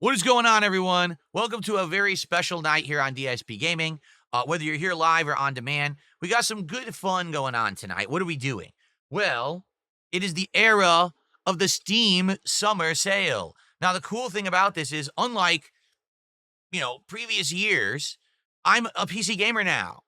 What is going on, everyone? Welcome to a very special night here on DSP Gaming. Whether you're here live or on demand, we got some good fun going on tonight. What are we doing? Well, it is the era of the Steam Summer Sale. Now, the cool thing about this is, unlike, previous years, I'm a PC gamer now.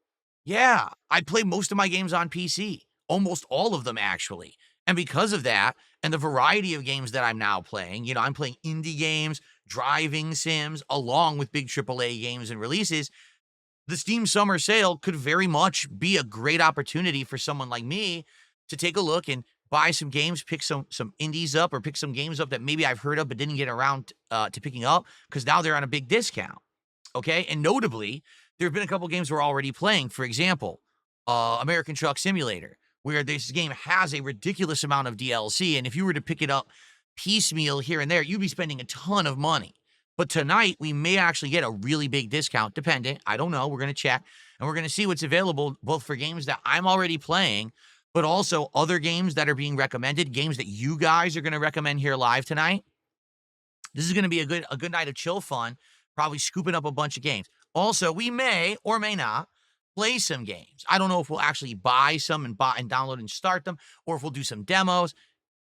Yeah, I play most of my games on PC, almost all of them, actually. And because of that, and the variety of games that I'm now playing, I'm playing indie games, driving sims, along with big AAA games and releases. The Steam Summer Sale could very much be a great opportunity for someone like me to take a look and buy some games, pick some indies up, or pick some games up that maybe I've heard of but didn't get around to picking up because now they're on a big discount. Okay, and notably, there have been a couple games we're already playing. For example, American Truck Simulator, where this game has a ridiculous amount of DLC, and if you were to pick it up piecemeal here and there, you'd be spending a ton of money. But tonight, we may actually get a really big discount, dependent. I don't know. We're going to check, and we're going to see what's available, both for games that I'm already playing, but also other games that are being recommended, games that you guys are going to recommend here live tonight. This is going to be a good night of chill fun, probably scooping up a bunch of games. Also, we may or may not play some games. I don't know if we'll actually buy some and download and start them, or if we'll do some demos.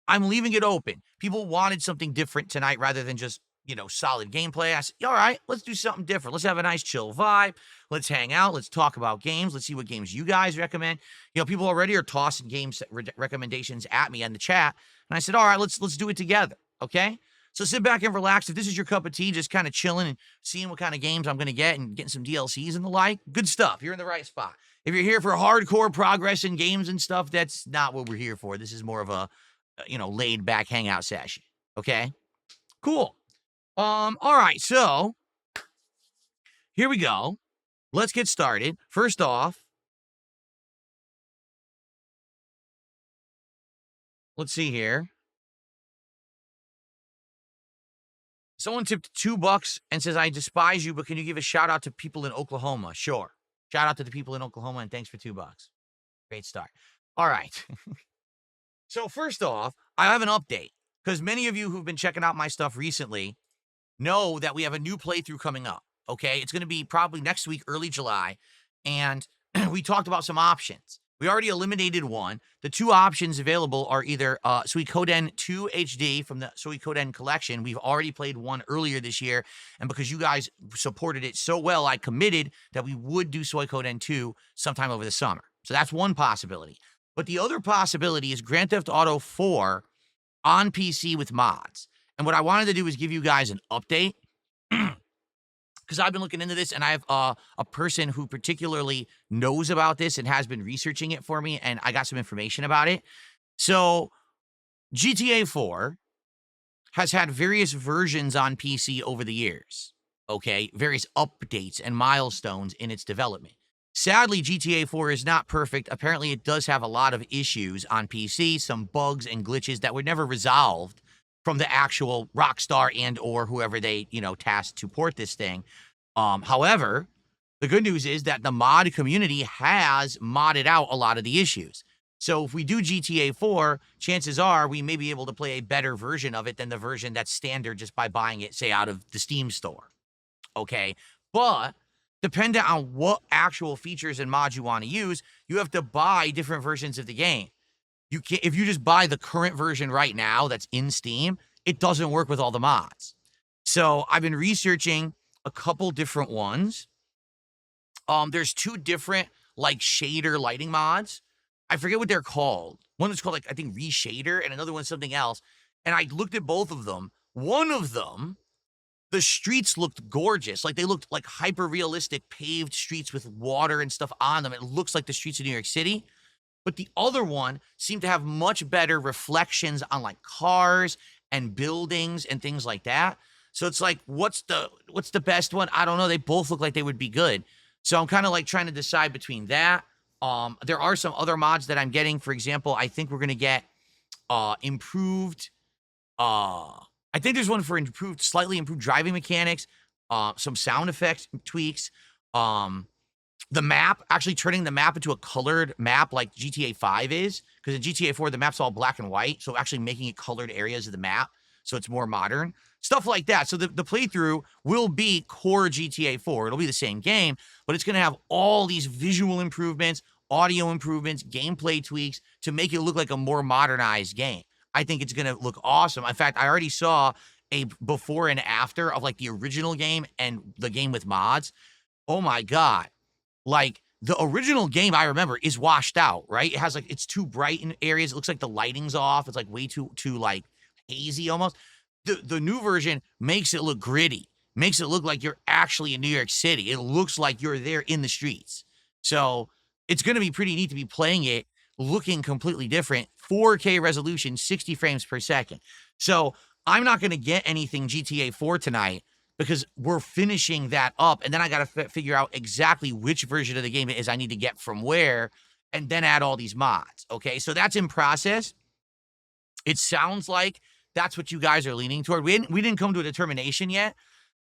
I'm leaving it open. People wanted something different tonight rather than just, solid gameplay. I said, all right, let's do something different. Let's have a nice chill vibe. Let's hang out. Let's talk about games. Let's see what games you guys recommend. People already are tossing games recommendations at me in the chat. And I said, all right, let's do it together. Okay? So sit back and relax. If this is your cup of tea, just kind of chilling and seeing what kind of games I'm going to get and getting some DLCs and the like, good stuff. You're in the right spot. If you're here for hardcore progress in games and stuff, that's not what we're here for. This is more of a laid back hangout session. Okay, cool. All right, so here we go. Let's get started. First off, let's see here. Someone tipped $2 and says, I despise you, but can you give a shout out to people in Oklahoma? Sure. Shout out to the people in Oklahoma and thanks for $2. Great start. All right. So first off, I have an update because many of you who've been checking out my stuff recently know that we have a new playthrough coming up, okay? It's going to be probably next week, early July, and we talked about some options. We already eliminated one. The two options available are either Suikoden 2 HD from the Suikoden collection. We've already played one earlier this year, and because you guys supported it so well, I committed that we would do Suikoden 2 sometime over the summer. So that's one possibility. But the other possibility is Grand Theft Auto 4 on PC with mods. And what I wanted to do is give you guys an update because I've been looking into this and I have a person who particularly knows about this and has been researching it for me, and I got some information about it. So GTA 4 has had various versions on PC over the years, okay? Various updates and milestones in its development. Sadly, GTA 4 is not perfect. Apparently, it does have a lot of issues on PC, some bugs and glitches that were never resolved from the actual Rockstar and or whoever they, tasked to port this thing. However, the good news is that the mod community has modded out a lot of the issues. So if we do GTA 4, chances are we may be able to play a better version of it than the version that's standard just by buying it, say, out of the Steam store. Okay? But depending on what actual features and mods you want to use, you have to buy different versions of the game. You can't, if you just buy the current version right now that's in Steam, it doesn't work with all the mods. So I've been researching a couple different ones. There's two different shader lighting mods. I forget what they're called. One is called I think Reshader, and another one's something else. And I looked at both of them. One of them, the streets looked gorgeous. They looked like hyper-realistic paved streets with water and stuff on them. It looks like the streets of New York City. But the other one seemed to have much better reflections on cars and buildings and things like that. So it's what's the best one? I don't know. They both look like they would be good. So I'm kind of trying to decide between that. There are some other mods that I'm getting. For example, I think we're going to get improved I think there's one for slightly improved driving mechanics, some sound effects tweaks, the map, actually turning the map into a colored map like GTA 5 is, because in GTA 4, the map's all black and white, so actually making it colored areas of the map, so it's more modern. Stuff like that. So the playthrough will be core GTA 4. It'll be the same game, but it's going to have all these visual improvements, audio improvements, gameplay tweaks to make it look like a more modernized game. I think it's going to look awesome. In fact, I already saw a before and after of like the original game and the game with mods. Oh my God. Like the original game I remember is washed out, right? It has like, it's too bright in areas. It looks like the lighting's off. It's like way too like hazy almost. The new version makes it look gritty, makes it look like you're actually in New York City. It looks like you're there in the streets. So it's going to be pretty neat to be playing it looking completely different. 4K resolution, 60 frames per second. So I'm not going to get anything GTA 4 tonight because we're finishing that up. And then I got to figure out exactly which version of the game it is I need to get from where and then add all these mods. Okay, so that's in process. It sounds like that's what you guys are leaning toward. We didn't come to a determination yet,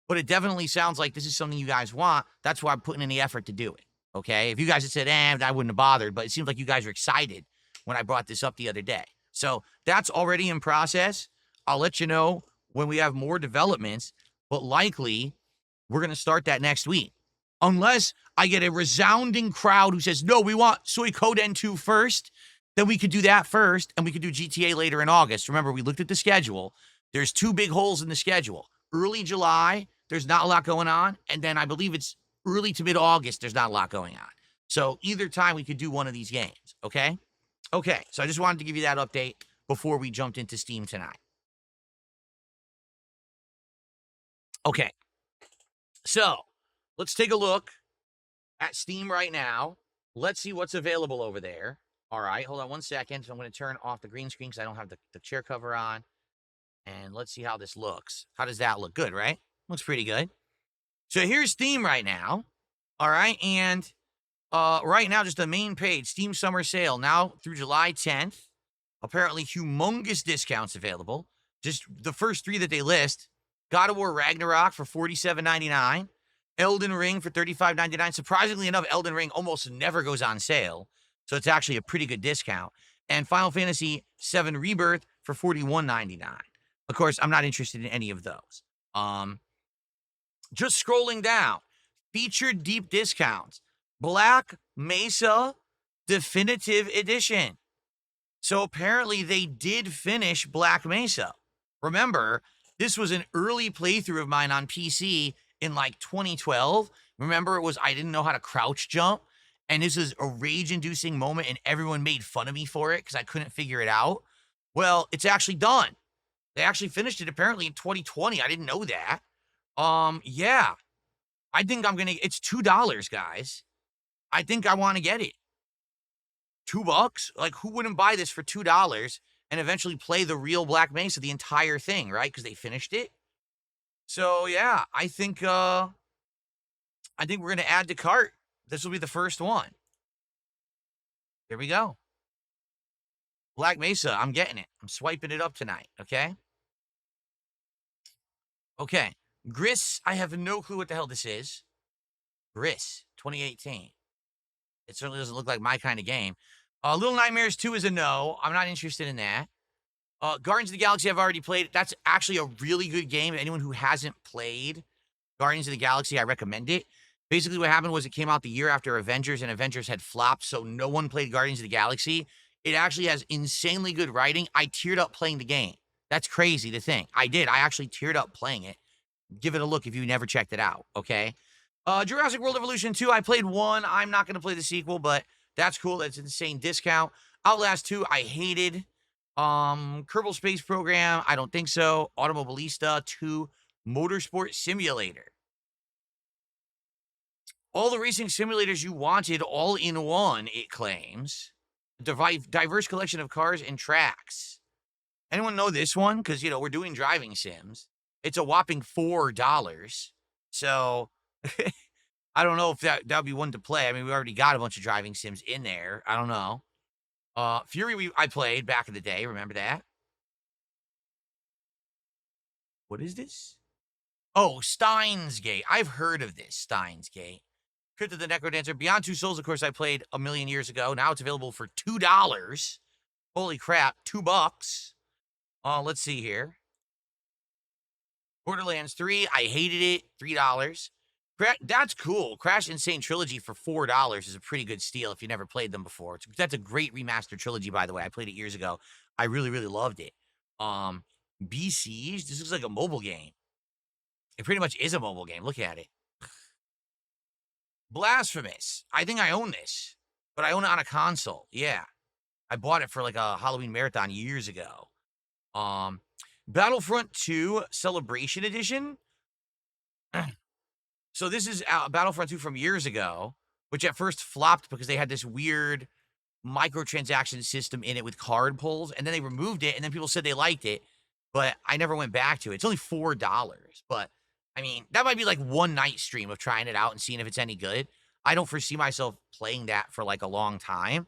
but it definitely sounds like this is something you guys want. That's why I'm putting in the effort to do it. Okay, if you guys had said, I wouldn't have bothered, but it seems like you guys are excited when I brought this up the other day. So that's already in process. I'll let you know when we have more developments, but likely we're going to start that next week. Unless I get a resounding crowd who says, no, we want Suikoden 2 first, then we could do that first, and we could do GTA later in August. Remember, we looked at the schedule. There's 2 big holes in the schedule. Early July, there's not a lot going on, and then I believe it's early to mid-August, there's not a lot going on. So either time we could do one of these games, okay? Okay, so I just wanted to give you that update before we jumped into Steam tonight. Okay, so let's take a look at Steam right now. Let's see what's available over there. All right, hold on one second. So I'm going to turn off the green screen because I don't have the chair cover on. And let's see how this looks. How does that look? Good, right? Looks pretty good. So here's Steam right now. All right, and right now, just the main page, Steam Summer Sale, now through July 10th. Apparently, humongous discounts available. Just the first 3 that they list. God of War Ragnarok for $47.99. Elden Ring for $35.99. Surprisingly enough, Elden Ring almost never goes on sale. So it's actually a pretty good discount. And Final Fantasy VII Rebirth for $41.99. Of course, I'm not interested in any of those. Just scrolling down. Featured deep discounts. Black Mesa Definitive Edition. So apparently they did finish Black Mesa. Remember, this was an early playthrough of mine on PC in like 2012. Remember, I didn't know how to crouch jump. And this is a rage-inducing moment, and everyone made fun of me for it because I couldn't figure it out. Well, it's actually done. They actually finished it apparently in 2020. I didn't know that. Yeah. I think it's $2, guys. I think I want to get it. $2? Like, who wouldn't buy this for $2 and eventually play the real Black Mesa, the entire thing, right? Because they finished it. So, yeah, I think we're going to add to cart. This will be the first one. Here we go. Black Mesa, I'm getting it. I'm swiping it up tonight, okay? Okay. Gris, I have no clue what the hell this is. Gris, 2018. It certainly doesn't look like my kind of game. Little Nightmares 2 is a no. I'm not interested in that. Guardians of the Galaxy I've already played. That's actually a really good game. Anyone who hasn't played Guardians of the Galaxy, I recommend it. Basically, what happened was it came out the year after Avengers, and Avengers had flopped, so no one played Guardians of the Galaxy. It actually has insanely good writing. I teared up playing the game. That's crazy to think. I did. I actually teared up playing it. Give it a look if you never checked it out, okay? Jurassic World Evolution 2, I played 1. I'm not going to play the sequel, but that's cool. That's an insane discount. Outlast 2, I hated. Kerbal Space Program, I don't think so. Automobilista 2, Motorsport Simulator. All the racing simulators you wanted all in one, it claims. Diverse collection of cars and tracks. Anyone know this one? Because, we're doing driving sims. It's a whopping $4. So, I don't know if that would be one to play. I mean, we already got a bunch of driving sims in there. I don't know. Fury, I played back in the day. Remember that? What is this? Oh, Steins Gate. I've heard of this, Steins Gate. Crypt of the Necrodancer. Beyond Two Souls, of course, I played a million years ago. Now it's available for $2. Holy crap, $2. Let's see here. Borderlands 3, I hated it. $3. That's cool. Crash Insane Trilogy for $4 is a pretty good steal if you never played them before. That's a great remastered trilogy, by the way. I played it years ago. I really, really loved it. BCs, this looks like a mobile game. It pretty much is a mobile game. Look at it. Blasphemous. I think I own this, but I own it on a console. Yeah. I bought it for like a Halloween marathon years ago. Battlefront 2 Celebration Edition. So this is Battlefront 2 from years ago, which at first flopped because they had this weird microtransaction system in it with card pulls, and then they removed it, and then people said they liked it, but I never went back to it. It's only $4, but I mean, that might be like one night stream of trying it out and seeing if it's any good. I don't foresee myself playing that for like a long time,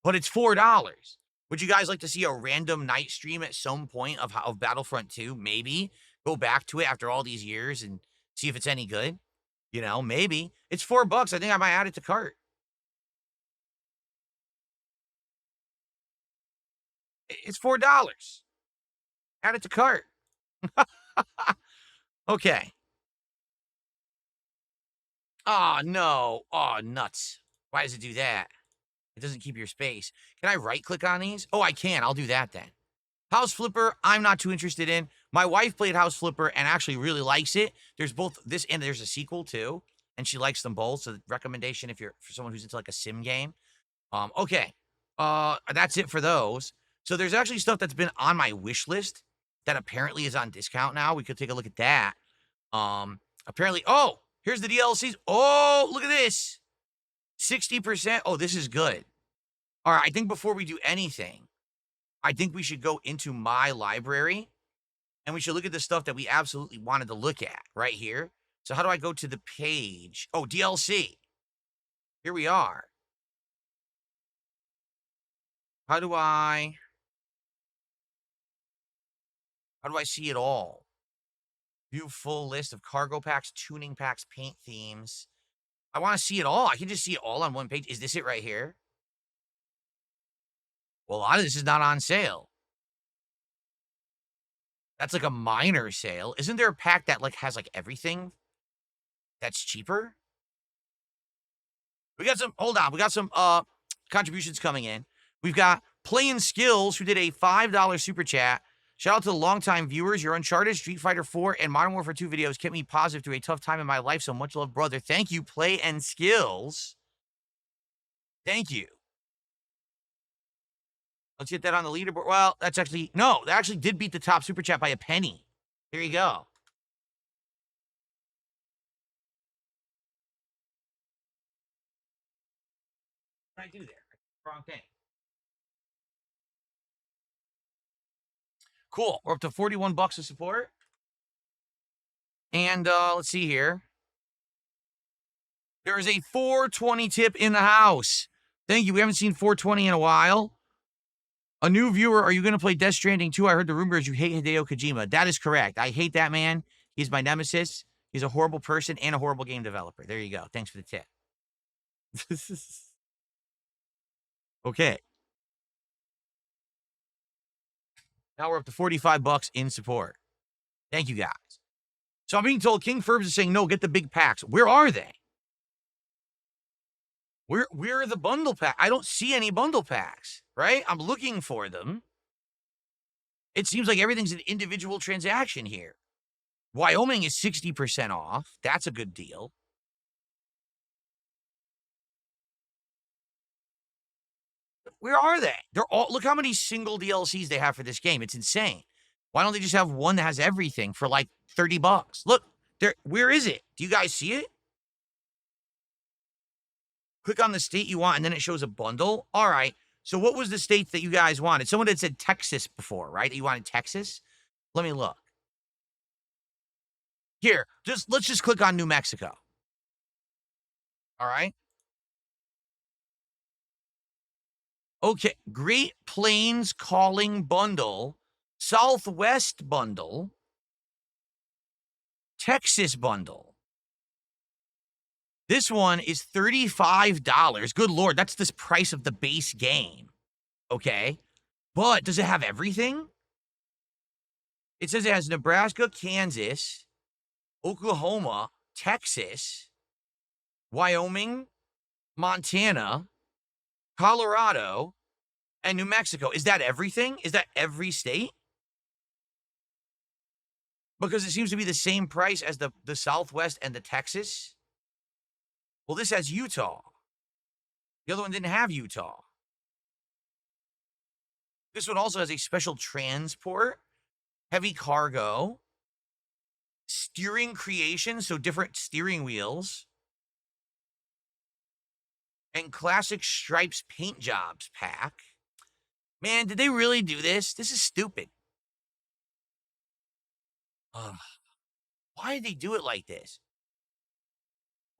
but it's $4. Would you guys like to see a random night stream at some point of Battlefront 2? Maybe go back to it after all these years and see if it's any good. You know, maybe. It's $4. I think I might add it to cart. It's $4. Add it to cart. Okay. Oh, no. Oh, nuts. Why does it do that? It doesn't keep your space. Can I right-click on these? Oh, I can. I'll do that then. House Flipper, I'm not too interested in. My wife played House Flipper and actually really likes it. There's both this and there's a sequel too, and she likes them both. So recommendation if you're for someone who's into like a sim game. Okay. That's it for those. So there's actually stuff that's been on my wish list that apparently is on discount now. We could take a look at that. Apparently, oh, here's the DLCs. Oh, look at this. 60%. Oh, this is good. All right, I think before we do anything, I think we should go into my library and we should look at the stuff that we absolutely wanted to look at right here. So how do I go to the page? Oh, DLC. Here we are. How do I see it all? View full list of cargo packs, tuning packs, paint themes. I want to see it all. I can just see it all on one page. Is this it right here? Well, a lot of this is not on sale. That's like a minor sale. Isn't there a pack that like has like everything that's cheaper? We got some, hold on. We got some contributions coming in. We've got Playing Skills, who did a $5 super chat. Shout out to the longtime viewers. Your Uncharted, Street Fighter 4, and Modern Warfare 2 videos kept me positive through a tough time in my life. So much love, brother. Thank you, Play and Skills. Thank you. Let's get that on the leaderboard. Well, that's actually, no, that actually did beat the top super chat by a penny. There you go. What did I do there? Wrong thing. Cool. We're up to $41 of support. And let's see here. There is a 420 tip in the house. Thank you. We haven't seen 420 in a while. A new viewer, are you going to play Death Stranding 2? I heard the rumors you hate Hideo Kojima. That is correct. I hate that man. He's my nemesis. He's a horrible person and a horrible game developer. There you go. Thanks for the tip. Okay. Now we're up to $45 in support. Thank you, guys. So I'm being told King Furbs is saying, no, get the big packs. Where are they? Where are the bundle packs? I don't see any bundle packs, right? I'm looking for them. It seems like everything's an individual transaction here. Wyoming is 60% off. That's a good deal. Where are they? They're all, look how many single DLCs they have for this game. It's insane. Why don't they just have one that has everything for like $30? Look, there. Where is it? Do you guys see it? Click on the state you want, and then it shows a bundle. All right. So what was the state that you guys wanted? Someone had said Texas before, right? That you wanted Texas? Let me look. Here, let's just click on New Mexico. All right. Okay, Great Plains Calling Bundle, Southwest Bundle, Texas Bundle. This one is $35. Good Lord, that's the price of the base game. Okay, but does it have everything? It says it has Nebraska, Kansas, Oklahoma, Texas, Wyoming, Montana, Colorado, and New Mexico. Is that everything? Is that every state? Because it seems to be the same price as the Southwest and the Texas. Well, this has Utah. The other one didn't have Utah. This one also has a special transport, heavy cargo, steering creation, so different steering wheels, and classic stripes paint jobs pack. Man, did they really do this? This is stupid. Ugh. Why did they do it like this?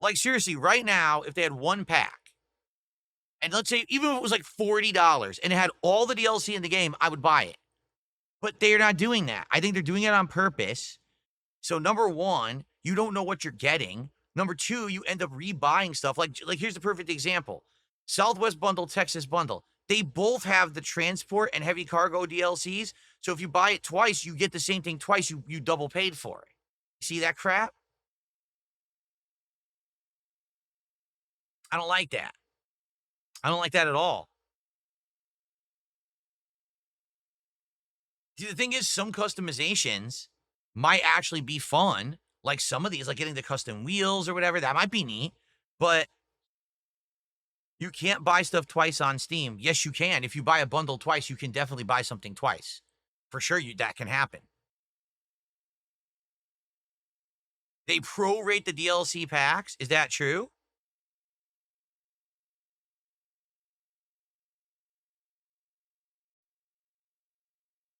Like, seriously, right now, if they had one pack, and let's say even if it was like $40 and it had all the DLC in the game, I would buy it. But they're not doing that. I think they're doing it on purpose. So number one, you don't know what you're getting. Number two, you end up rebuying stuff. Like here's the perfect example. Southwest bundle, Texas bundle. They both have the transport and heavy cargo DLCs. So if you buy it twice, you get the same thing twice. You double paid for it. See that crap? I don't like that. I don't like that at all. See, the thing is, some customizations might actually be fun. Like some of these, like getting the custom wheels or whatever, that might be neat. But you can't buy stuff twice on Steam. Yes, you can. If you buy a bundle twice, you can definitely buy something twice. For sure, that can happen. They prorate the DLC packs. Is that true?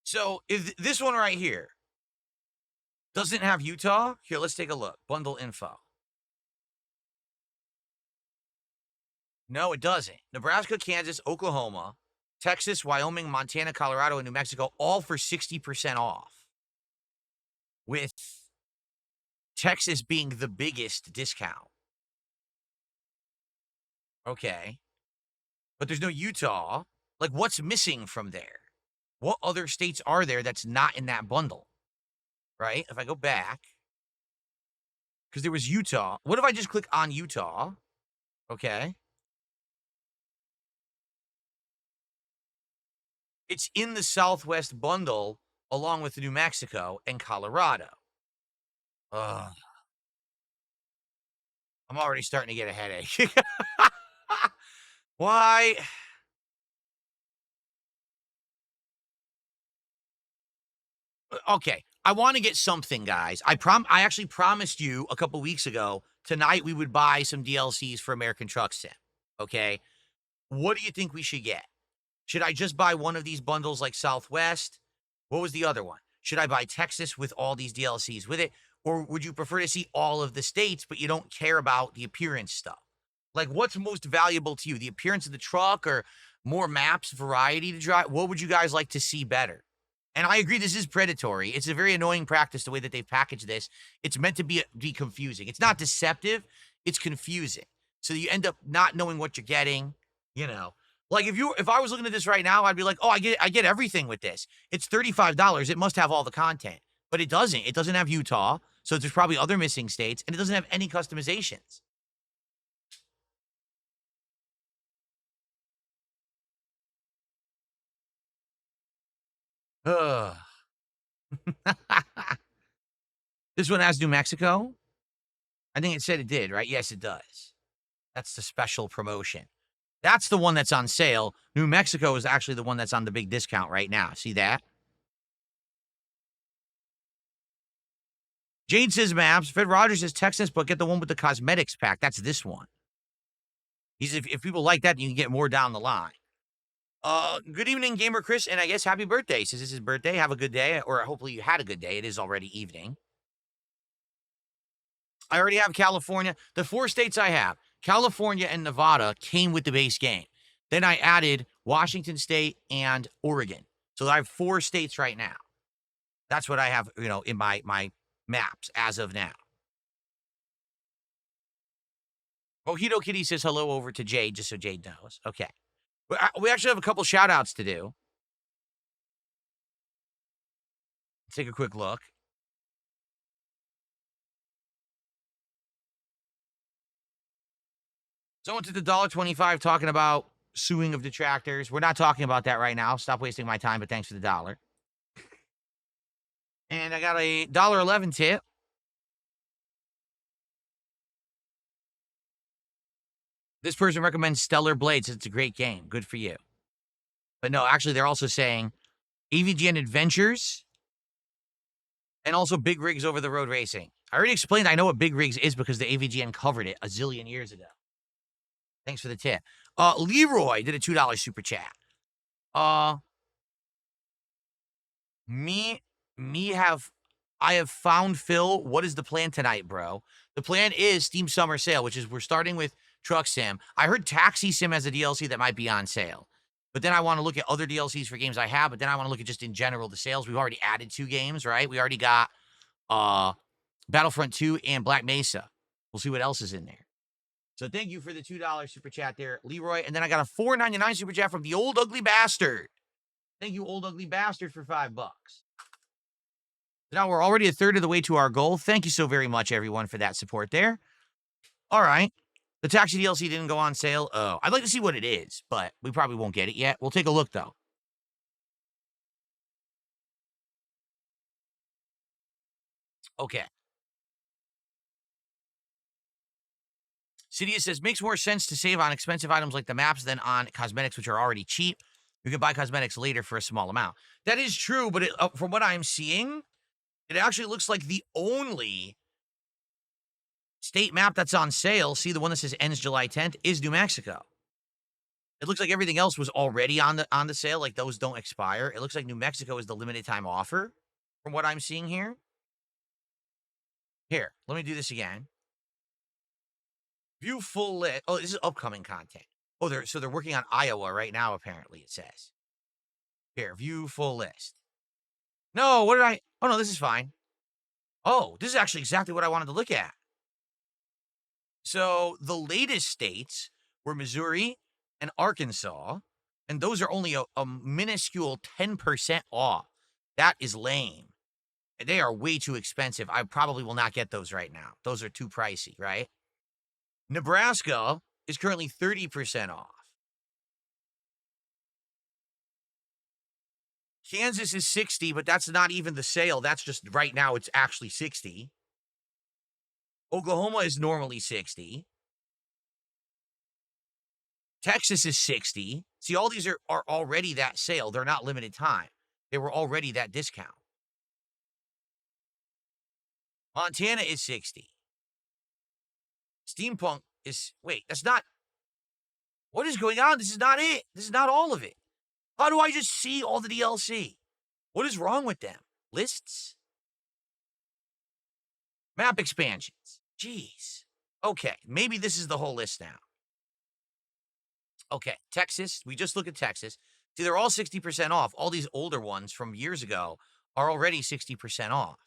So if this one right here doesn't have Utah, here, let's take a look. Bundle info. No, it doesn't. Nebraska, Kansas, Oklahoma, Texas, Wyoming, Montana, Colorado, and New Mexico, all for 60% off. With Texas being the biggest discount. Okay. But there's no Utah. Like, what's missing from there? What other states are there that's not in that bundle? Right? If I go back, because there was Utah. What if I just click on Utah? Okay. It's in the Southwest bundle along with New Mexico and Colorado. Ugh. I'm already starting to get a headache. Why? Okay, I want to get something, guys. I actually promised you a couple weeks ago tonight we would buy some DLCs for American Truck Sim. Okay, what do you think we should get? Should I just buy one of these bundles like Southwest? What was the other one? Should I buy Texas with all these DLCs with it? Or would you prefer to see all of the states, but you don't care about the appearance stuff? Like, what's most valuable to you? The appearance of the truck or more maps, variety to drive? What would you guys like to see better? And I agree, this is predatory. It's a very annoying practice, the way that they've packaged this. It's meant to be confusing. It's not deceptive. It's confusing. So you end up not knowing what you're getting, you know. Like if I was looking at this right now, I'd be like, oh, I get everything with this. It's $35. It must have all the content. But it doesn't. It doesn't have Utah. So there's probably other missing states. And it doesn't have any customizations. Ugh. This one has New Mexico? I think it said it did, right? Yes, it does. That's the special promotion. That's the one that's on sale. New Mexico is actually the one that's on the big discount right now. See that? Jade says maps. Fred Rogers says Texas, but get the one with the cosmetics pack. That's this one. If people like that, you can get more down the line. Good evening, Gamer Chris, and I guess happy birthday. Says this is his birthday. Have a good day, or hopefully you had a good day. It is already evening. I already have California. The 4 states I have, California and Nevada, came with the base game. Then I added Washington State and Oregon. So I have 4 states right now. That's what I have, in my maps as of now. Mojito Kitty says hello over to Jade, just so Jade knows. Okay. We actually have a couple shout outs to do. take a quick look. Someone to the $1.25 talking about suing of detractors. We're not talking about that right now. Stop wasting my time, but thanks for the dollar. And I got a $1.11 tip. This person recommends Stellar Blades. It's a great game. Good for you. But no, actually, they're also saying AVGN Adventures and also Big Rigs Over the Road Racing. I already explained I know what Big Rigs is because the AVGN covered it a zillion years ago. Thanks for the tip. Leroy did a $2 super chat. I have found Phil. What is the plan tonight, bro? The plan is Steam Summer Sale, which is we're starting with Truck Sim. I heard Taxi Sim has a DLC that might be on sale. But then I want to look at other DLCs for games I have, but then I want to look at just in general the sales. We've already added 2 games, right? We already got Battlefront 2 and Black Mesa. We'll see what else is in there. So thank you for the $2 super chat there, Leroy. And then I got a $4.99 super chat from the Old Ugly Bastard. Thank you, Old Ugly Bastard, for $5. Now we're already a third of the way to our goal. Thank you so very much, everyone, for that support there. All right. The Taxi DLC didn't go on sale. Oh, I'd like to see what it is, but we probably won't get it yet. We'll take a look, though. Okay. Cydia says, makes more sense to save on expensive items like the maps than on cosmetics, which are already cheap. You can buy cosmetics later for a small amount. That is true, but from what I'm seeing, it actually looks like the only state map that's on sale, see the one that says ends July 10th, is New Mexico. It looks like everything else was already on the sale, like those don't expire. It looks like New Mexico is the limited time offer from what I'm seeing here. Here, let me do this again. View full list. Oh, this is upcoming content. Oh, they're working on Iowa right now, apparently, it says. Here, view full list. No, what did I? Oh, no, this is fine. Oh, this is actually exactly what I wanted to look at. So the latest states were Missouri and Arkansas, and those are only a minuscule 10% off. That is lame. They are way too expensive. I probably will not get those right now. Those are too pricey, right? Nebraska is currently 30% off. Kansas is 60, but that's not even the sale. That's just right now it's actually 60. Oklahoma is normally 60. Texas is 60. See, all these are already that sale. They're not limited time. They were already that discount. Montana is 60. Steampunk is, wait, that's not, what is going on? This is not it. This is not all of it. How do I just see all the DLC? What is wrong with them? Lists? Map expansions. Jeez. Okay, maybe this is the whole list now. Okay, Texas. We just look at Texas. See, they're all 60% off. All these older ones from years ago are already 60% off.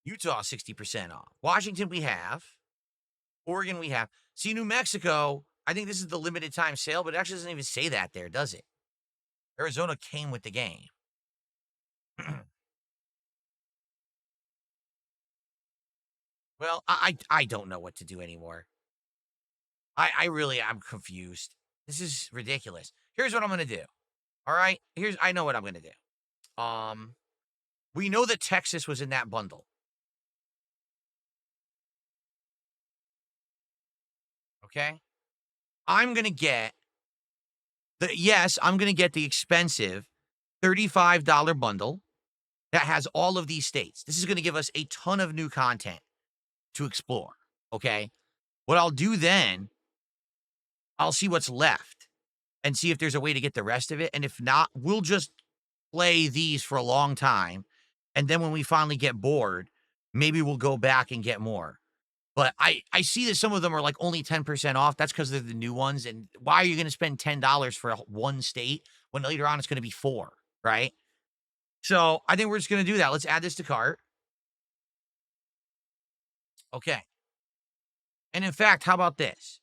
Utah, 60% off. Washington, we have. Oregon, we have. See, New Mexico, I think this is the limited time sale, but it actually doesn't even say that there, does it? Arizona came with the game. Well, I don't know what to do anymore. I really am confused. This is ridiculous. Here's what I'm gonna do. All right? I know what I'm gonna do. We know that Texas was in that bundle. Okay? I'm gonna get I'm gonna get the expensive $35 bundle that has all of these states. This is gonna give us a ton of new content to explore. Okay? What I'll do then, I'll see what's left and see if there's a way to get the rest of it. And if not, we'll just play these for a long time. And then when we finally get bored, maybe we'll go back and get more. But I see that some of them are like only 10% off. That's because they're the new ones. And why are you going to spend $10 for one state when later on it's going to be 4, right? So I think we're just going to do that. Let's add this to cart. Okay. And in fact, how about this?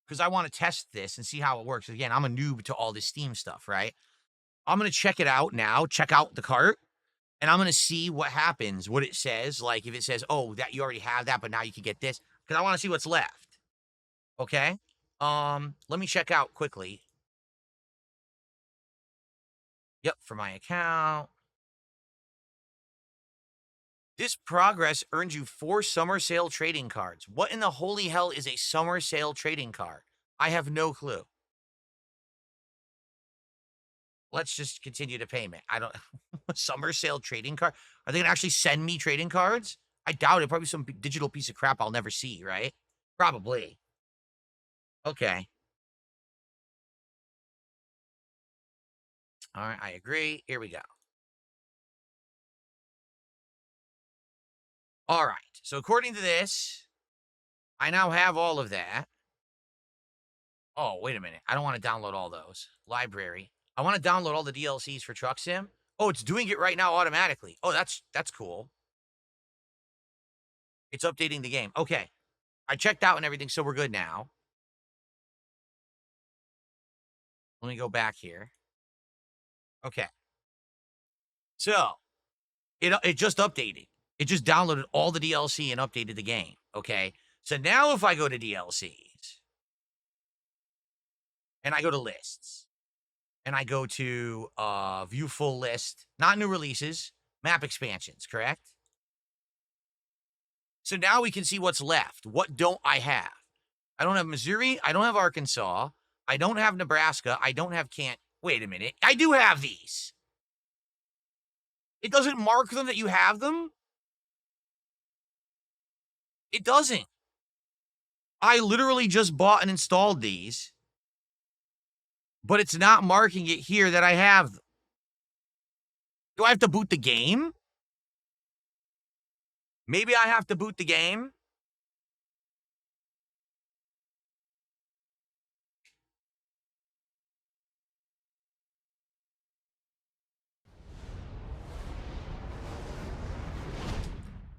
Because I want to test this and see how it works. Again, I'm a noob to all this Steam stuff, right? I'm going to check it out now, check out the cart, and I'm going to see what happens, what it says. Like if it says, oh, that you already have that, but now you can get this. Because I want to see what's left. Okay? Let me check out quickly. Yep, for my account. This progress earned you 4 summer sale trading cards. What in the holy hell is a summer sale trading card? I have no clue. Let's just continue to payment. I don't summer sale trading card. Are they gonna actually send me trading cards? I doubt it. Probably some digital piece of crap I'll never see, right? Probably. Okay. All right, I agree. Here we go. All right. So according to this, I now have all of that. Oh, wait a minute. I don't want to download all those. Library. I want to download all the DLCs for Truck Sim. Oh, it's doing it right now automatically. Oh, that's cool. It's updating the game. Okay. I checked out and everything, so we're good now. Let me go back here. Okay. So, it just updated. It just downloaded all the DLC and updated the game, okay? So now if I go to DLCs, and I go to lists, and I go to view full list, not new releases, map expansions, correct? So now we can see what's left. What don't I have? I don't have Missouri. I don't have Arkansas. I don't have Nebraska. I don't have Wait a minute. I do have these. It doesn't mark them that you have them? It doesn't. I literally just bought and installed these, but it's not marking it here that I have them. Do I have to boot the game? Maybe I have to boot the game.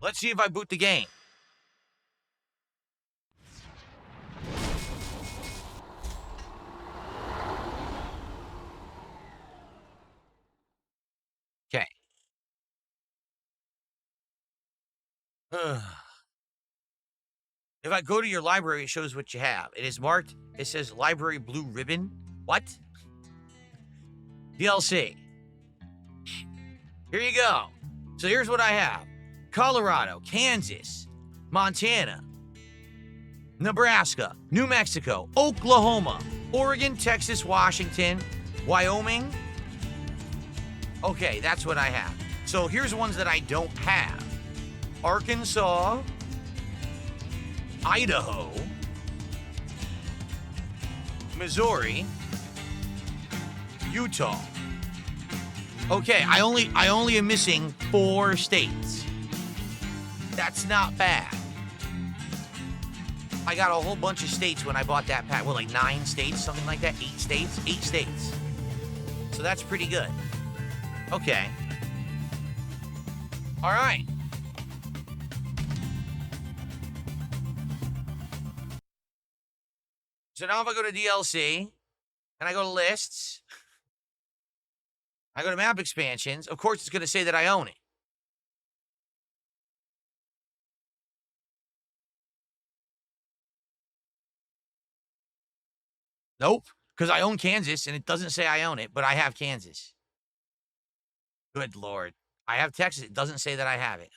Let's see if I boot the game. Okay. If I go to your library, it shows what you have. It is marked. It says library blue ribbon. What? DLC. Here you go. So here's what I have. Colorado, Kansas, Montana, Nebraska, New Mexico, Oklahoma, Oregon, Texas, Washington, Wyoming. Okay, that's what I have. So here's ones that I don't have. Arkansas, Idaho, Missouri, Utah. Okay, I only am missing 4 states. That's not bad. I got a whole bunch of states when I bought that pack. Well, like 9 states, something like that. 8 states? 8 states. So that's pretty good. Okay. All right. So now if I go to DLC, and I go to lists, I go to map expansions, of course it's going to say that I own it. Nope, because I own Kansas, and it doesn't say I own it, but I have Kansas. Good Lord. I have Texas. It doesn't say that I have it.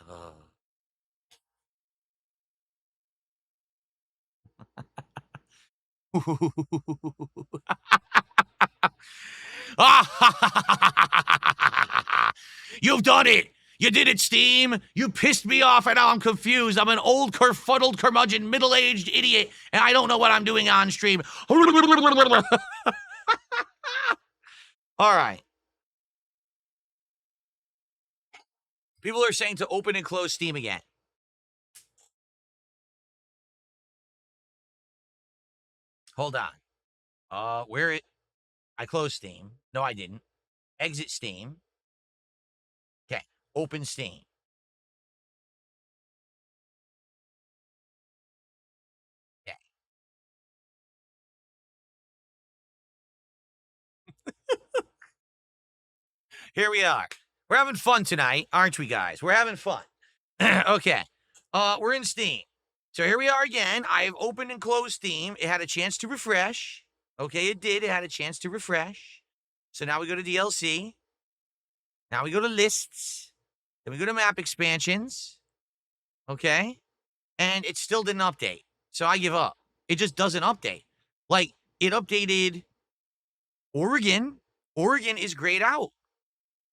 You've done it. You did it, Steam. You pissed me off, and now I'm confused. I'm an old, kerfuddled, curmudgeon, middle-aged idiot, and I don't know what I'm doing on stream. All right. People are saying to open and close Steam again. Hold on. Where it? I closed Steam. No, I didn't. Exit Steam. Okay. Open Steam. Okay. Here we are. We're having fun tonight, aren't we, guys? We're having fun. Okay. We're in Steam. So here we are again. I've opened and closed Steam. It had a chance to refresh. Okay, it did. It had a chance to refresh. So now we go to DLC. Now we go to lists. Then we go to map expansions. Okay. And it still didn't update. So I give up. It just doesn't update. Like, it updated Oregon. Oregon is grayed out.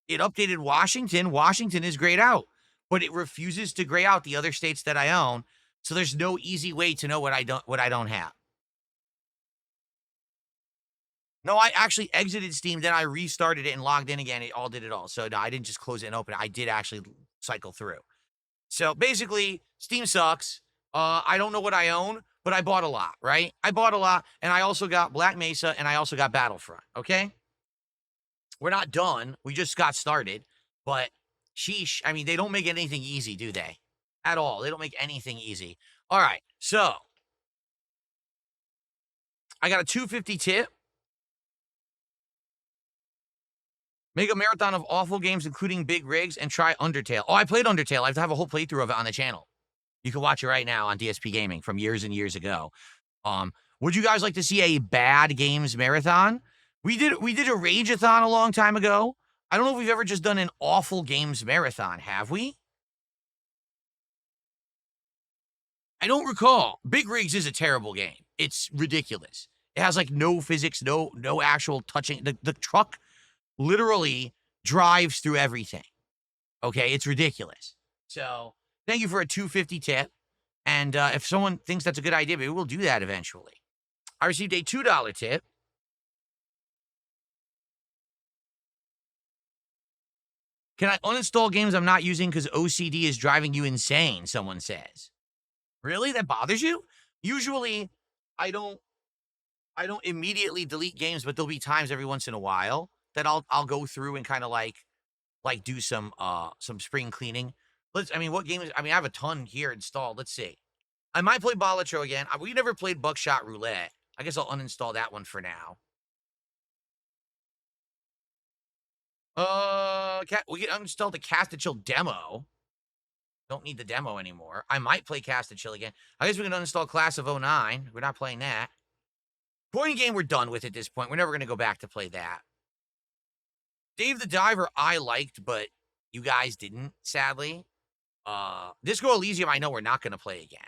It updated Washington. Washington is grayed out. But it refuses to gray out the other states that I own. So there's no easy way to know what I don't have. No, I actually exited Steam, then I restarted it and logged in again. It all did it all. So no, I didn't just close it and open it. I did actually cycle through. So basically, Steam sucks. I don't know what I own, but I bought a lot, right? I bought a lot, and I also got Black Mesa, and I also got Battlefront, okay? We're not done. We just got started. But sheesh, I mean, they don't make anything easy, do they? At all. They don't make anything easy. All right, so I got a 250 tip. Make a marathon of awful games, including big rigs, and try Undertale. Oh, I played Undertale. I have a whole playthrough of it on the channel. You can watch it right now on DSPGaming from years and years ago. Would you guys like to see a bad games marathon? We did a Rage-a-thon a long time ago. I don't know if we've ever just done an awful games marathon, have we? I don't recall. Big Rigs is a terrible game. It's ridiculous. It has like no physics, no actual touching. The truck literally drives through everything. Okay, it's ridiculous. So thank you for a 250 tip. And if someone thinks that's a good idea, maybe we'll do that eventually. I received a $2 tip. Can I uninstall games I'm not using because OCD is driving you insane, someone says. Really? That bothers you? Usually, I don't immediately delete games, but there'll be times every once in a while that I'll go through and kind of like do some spring cleaning. What games? I have a ton here installed. Let's see. I might play Balatro again. We never played Buckshot Roulette. I guess I'll uninstall that one for now. We can uninstall the Cast and Chill demo. Don't need the demo anymore. I might play Cast and Chill again. I guess we can uninstall Class of 09. We're not playing that. Point game, we're done with at this point. We're never going to go back to play that. Dave the Diver, I liked, but you guys didn't, sadly. Disco Elysium, I know we're not going to play again.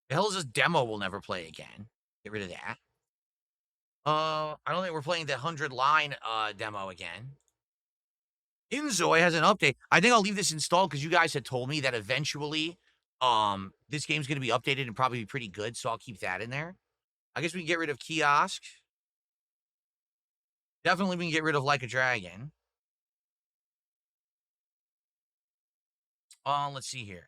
The hell is this demo we'll never play again? Get rid of that. I don't think we're playing the 100-line demo again. Inzoi has an update. I think I'll leave this installed because you guys had told me that eventually this game's going to be updated and probably be pretty good, so I'll keep that in there. I guess we can get rid of Kiosk. Definitely we can get rid of Like a Dragon. Let's see here.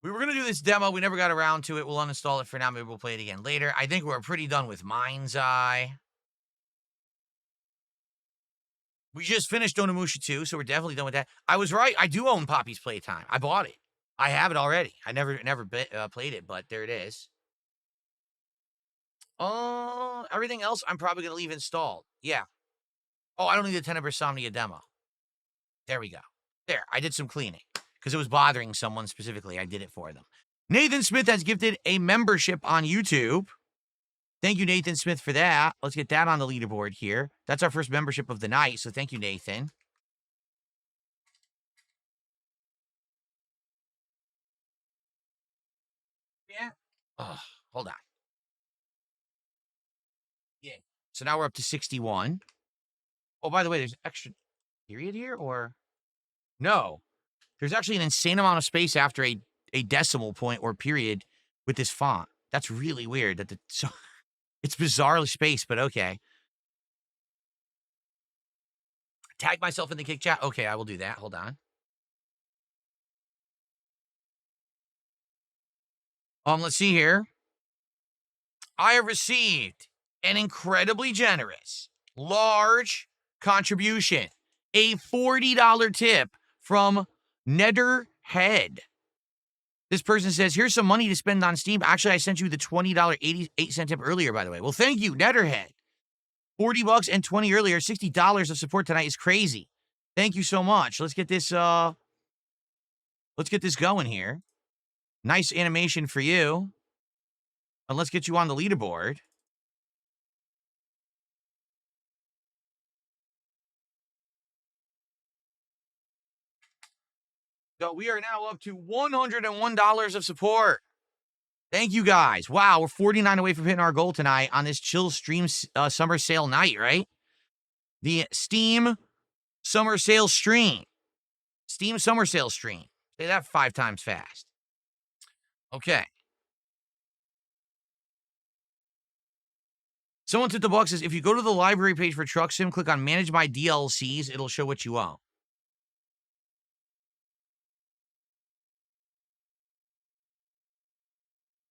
We were going to do this demo. We never got around to it. We'll uninstall it for now. Maybe we'll play it again later. I think we're pretty done with Mind's Eye. We just finished Onimusha 2, so we're definitely done with that. I was right. I do own Poppy's Playtime. I bought it. I have it already. I never played it, but there it is. Everything else I'm probably going to leave installed. Yeah. Oh, I don't need the Tenebrae Somnia demo. There we go. There, I did some cleaning because it was bothering someone specifically. I did it for them. Nathan Smith has gifted a membership on YouTube. Thank you, Nathan Smith, for that. Let's get that on the leaderboard here. That's our first membership of the night, so thank you, Nathan. Yeah. Oh, hold on. Yeah. So now we're up to 61. Oh, by the way, there's extra period here, or? No. There's actually an insane amount of space after a decimal point or period with this font. That's really weird. It's bizarrely spaced, but okay. Tag myself in the kick chat. Okay, I will do that. Hold on. Let's see here. I have received an incredibly generous, large contribution, a $40 tip from Netherhead. This person says, here's some money to spend on Steam. Actually, I sent you the $20.88 tip earlier, by the way. Well, thank you, Netherhead. 40 bucks and 20 earlier. $60 of support tonight is crazy. Thank you so much. Let's get this going here. Nice animation for you. And let's get you on the leaderboard. So we are now up to $101 of support. Thank you guys. Wow, we're 49 away from hitting our goal tonight on this chill stream summer sale night, right? The Steam summer sale stream. Steam summer sale stream. Say that 5 times fast. Okay. Someone took the box says, if you go to the library page for Truck Sim, click on Manage My DLCs, it'll show what you own.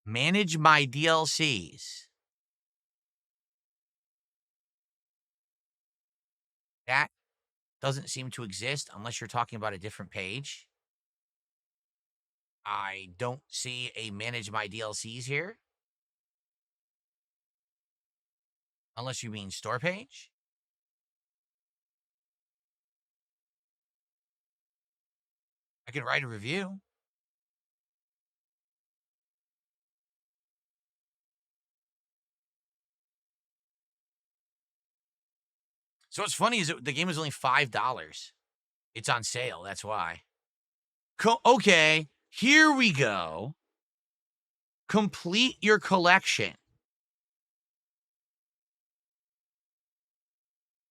Manage My DLCs. That doesn't seem to exist unless you're talking about a different page. I don't see a Manage My DLCs here. Unless you mean store page. I can write a review. So what's funny is that the game is only $5. It's on sale, that's why. Okay, here we go. Complete your collection.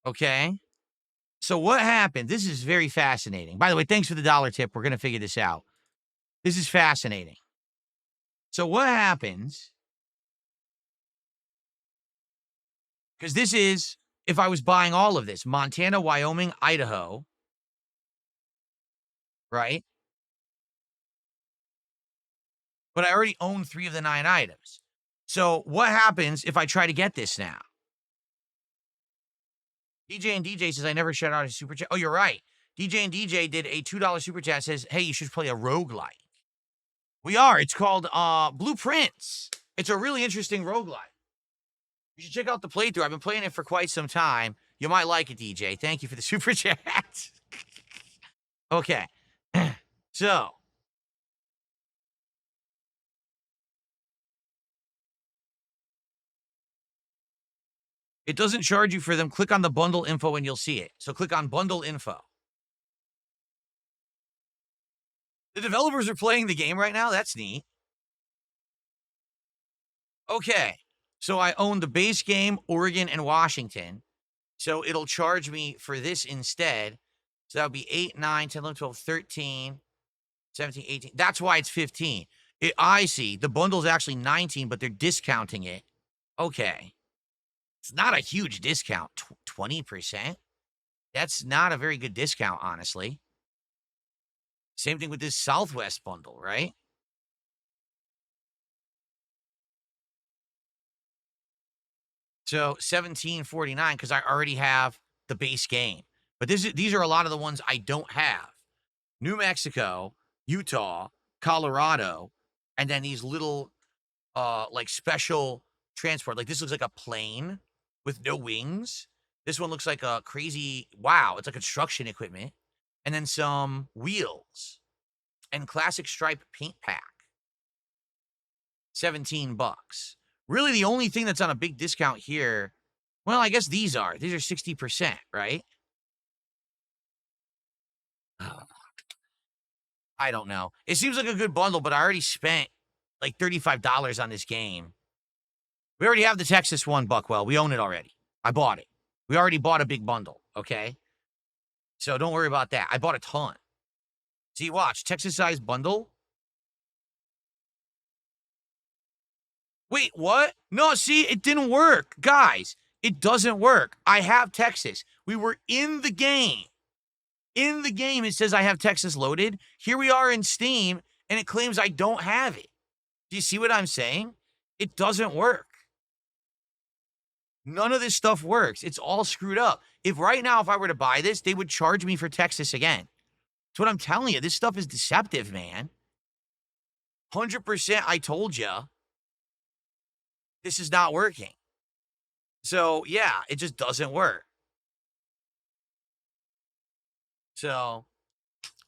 Okay. So what happened? This is very fascinating. By the way, thanks for the $1 tip. We're going to figure this out. This is fascinating. So what happens? Because this is, if I was buying all of this, Montana, Wyoming, Idaho, right? But I already own 3 of the 9 items. So what happens if I try to get this now? DJ and DJ says, I never shut out a super chat. Oh, you're right. DJ and DJ did a $2 super chat, says, hey, you should play a roguelike. We are. It's called Blueprints. It's a really interesting roguelike. You should check out the playthrough. I've been playing it for quite some time. You might like it, DJ. Thank you for the super chat. Okay. So. It doesn't charge you for them. Click on the bundle info and you'll see it. So click on bundle info. The developers are playing the game right now. That's neat. Okay. So I own the base game, Oregon and Washington. So it'll charge me for this instead. So that would be 8, 9, 10, 11, 12, 13, 17, 18. That's why it's 15. I see. The bundle's actually 19, but they're discounting it. Okay. It's not a huge discount. 20%? That's not a very good discount, honestly. Same thing with this Southwest bundle, right? So $17.49 because I already have the base game. But these are a lot of the ones I don't have. New Mexico, Utah, Colorado, and then these little like special transport. Like this looks like a plane with no wings. This one looks like a crazy, wow, it's like construction equipment. And then some wheels and classic stripe paint pack. $17. Really, the only thing that's on a big discount here, well, I guess these are 60%, right? I don't know. It seems like a good bundle, but I already spent like $35 on this game. We already have the Texas one, Buckwell. We own it already. I bought it. We already bought a big bundle, okay? So don't worry about that. I bought a ton. See, watch. Texas size bundle. Wait, what? No, see, it didn't work. Guys, it doesn't work. I have Texas. We were in the game. In the game, it says I have Texas loaded. Here we are in Steam, and it claims I don't have it. Do you see what I'm saying? It doesn't work. None of this stuff works. It's all screwed up. If right now, if I were to buy this, they would charge me for Texas again. That's what I'm telling you. This stuff is deceptive, man. 100% I told you. This is not working. So, yeah, it just doesn't work. So,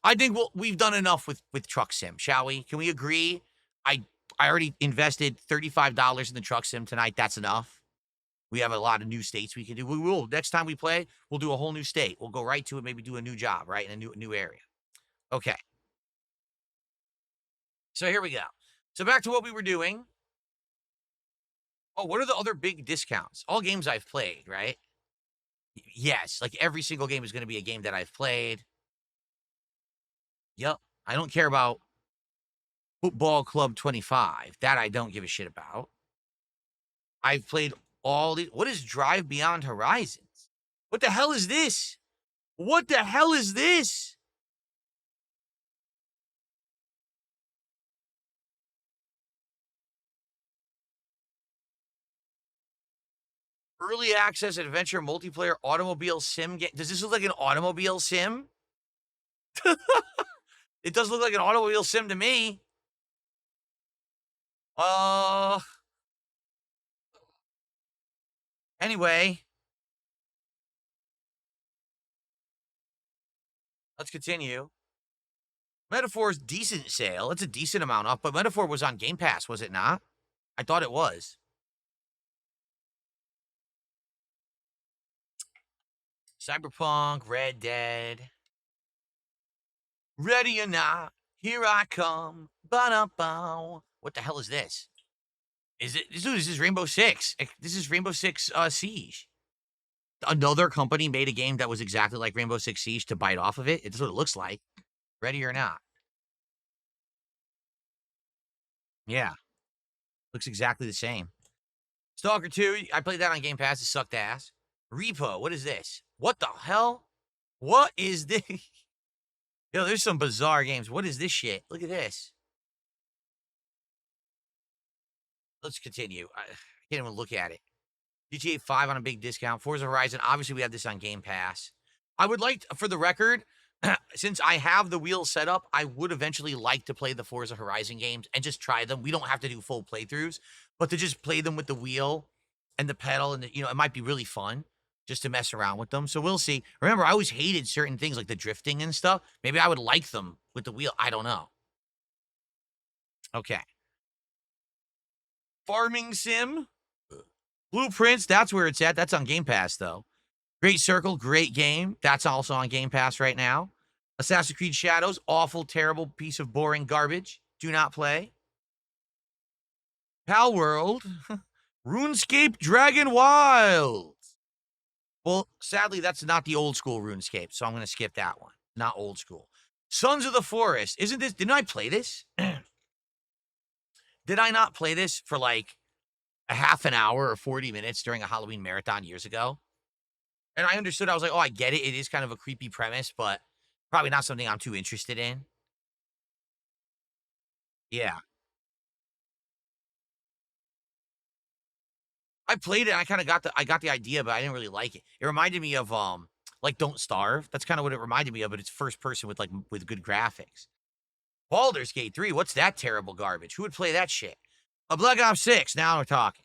I think we've done enough with Truck Sim, shall we? Can we agree? I I already invested $35 in the Truck Sim tonight. That's enough. We have a lot of new states we can do. We will. Next time we play, we'll do a whole new state. We'll go right to it, maybe do a new job, right? In a new area. Okay. So here we go. So back to what we were doing. Oh, what are the other big discounts? All games I've played, right? Yes, like every single game is going to be a game that I've played. Yep. I don't care about Football Club 25. That I don't give a shit about. I've played all these. What is Drive Beyond Horizons? What the hell is this? What the hell is this? Early access adventure multiplayer automobile sim game. Does this look like an automobile sim? It does look like an automobile sim to me. Uh, anyway, let's continue. Metaphor's decent sale. It's a decent amount off, but Metaphor was on Game Pass, was it not? I thought it was. Cyberpunk, Red Dead. Ready or not, here I come. Ba-da-bow. What the hell is this? Is it? Dude, this is Rainbow Six. This is Rainbow Six Siege. Another company made a game that was exactly like Rainbow Six Siege to bite off of it. It's what it looks like. Ready or not. Yeah. Looks exactly the same. Stalker 2, I played that on Game Pass. It sucked ass. Repo, what is this? What the hell? What is this? Yo, there's some bizarre games. What is this shit? Look at this. Let's continue. I can't even look at it. GTA 5 on a big discount. Forza Horizon, obviously we have this on Game Pass. I would like, for the record, since I have the wheel set up, I would eventually like to play the Forza Horizon games and just try them. We don't have to do full playthroughs, but to just play them with the wheel and the pedal, and it might be really fun just to mess around with them. So we'll see. Remember, I always hated certain things like the drifting and stuff. Maybe I would like them with the wheel. I don't know. Okay. Farming Sim. Blueprints, that's where it's at. That's on Game Pass, though. Great Circle, great game. That's also on Game Pass right now. Assassin's Creed Shadows, awful, terrible piece of boring garbage. Do not play. Pal World. RuneScape Dragon Wild. Well, sadly, that's not the old school RuneScape, so I'm going to skip that one. Not old school. Sons of the Forest. Didn't I play this? Did I not play this for like a half an hour or 40 minutes during a Halloween marathon years ago? And I understood. I was like, oh, I get it. It is kind of a creepy premise, but probably not something I'm too interested in. Yeah. I played it. And I kind of got the idea, but I didn't really like it. It reminded me of like Don't Starve. That's kind of what it reminded me of, but it's first person with good graphics. Baldur's Gate 3. What's that terrible garbage? Who would play that shit? A Black Ops 6. Now we're talking.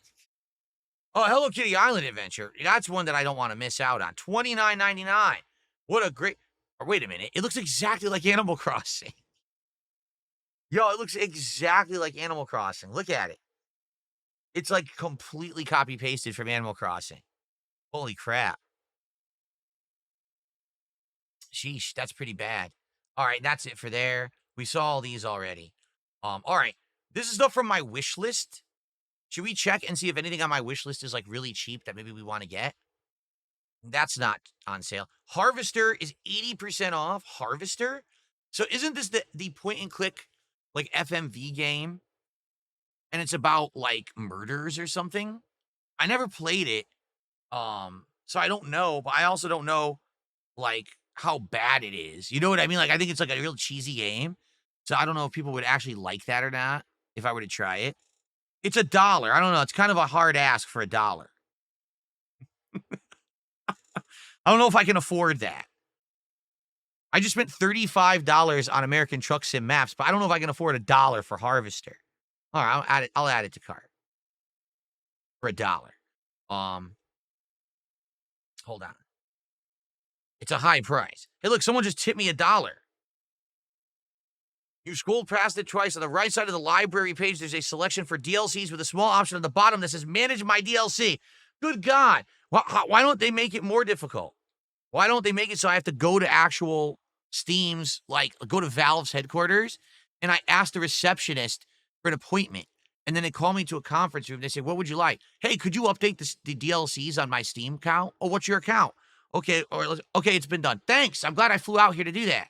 Oh, Hello Kitty Island Adventure. That's one that I don't want to miss out on. $29.99. What a great. Or wait a minute. It looks exactly like Animal Crossing. Yo, it looks exactly like Animal Crossing. Look at it. It's like completely copy pasted from Animal Crossing. Holy crap. Sheesh, that's pretty bad. All right, that's it for there. We saw all these already. All right. This is stuff from my wish list. Should we check and see if anything on my wish list is like really cheap that maybe we want to get? That's not on sale. Harvester is 80% off. Harvester? So isn't this the point and click like FMV game? And it's about like murders or something? I never played it. So I don't know, but I also don't know like how bad it is. You know what I mean? Like I think it's like a real cheesy game. So I don't know if people would actually like that or not if I were to try it. It's $1. I don't know. It's kind of a hard ask for $1. I don't know if I can afford that. I just spent $35 on American Truck Sim Maps, but I don't know if I can afford $1 for Harvester. All right, I'll add it to cart for $1. Hold on. It's a high price. Hey, look, someone just tipped me $1. You scrolled past it twice. On the right side of the library page, there's a selection for DLCs with a small option on the bottom that says Manage My DLC. Good God. Why don't they make it more difficult? Why don't they make it so I have to go to actual Steam's, like, go to Valve's headquarters, and I ask the receptionist for an appointment, and then they call me to a conference room. They say, what would you like? Hey, could you update the DLCs on my Steam account? Oh, what's your account? Okay, okay, it's been done. Thanks. I'm glad I flew out here to do that.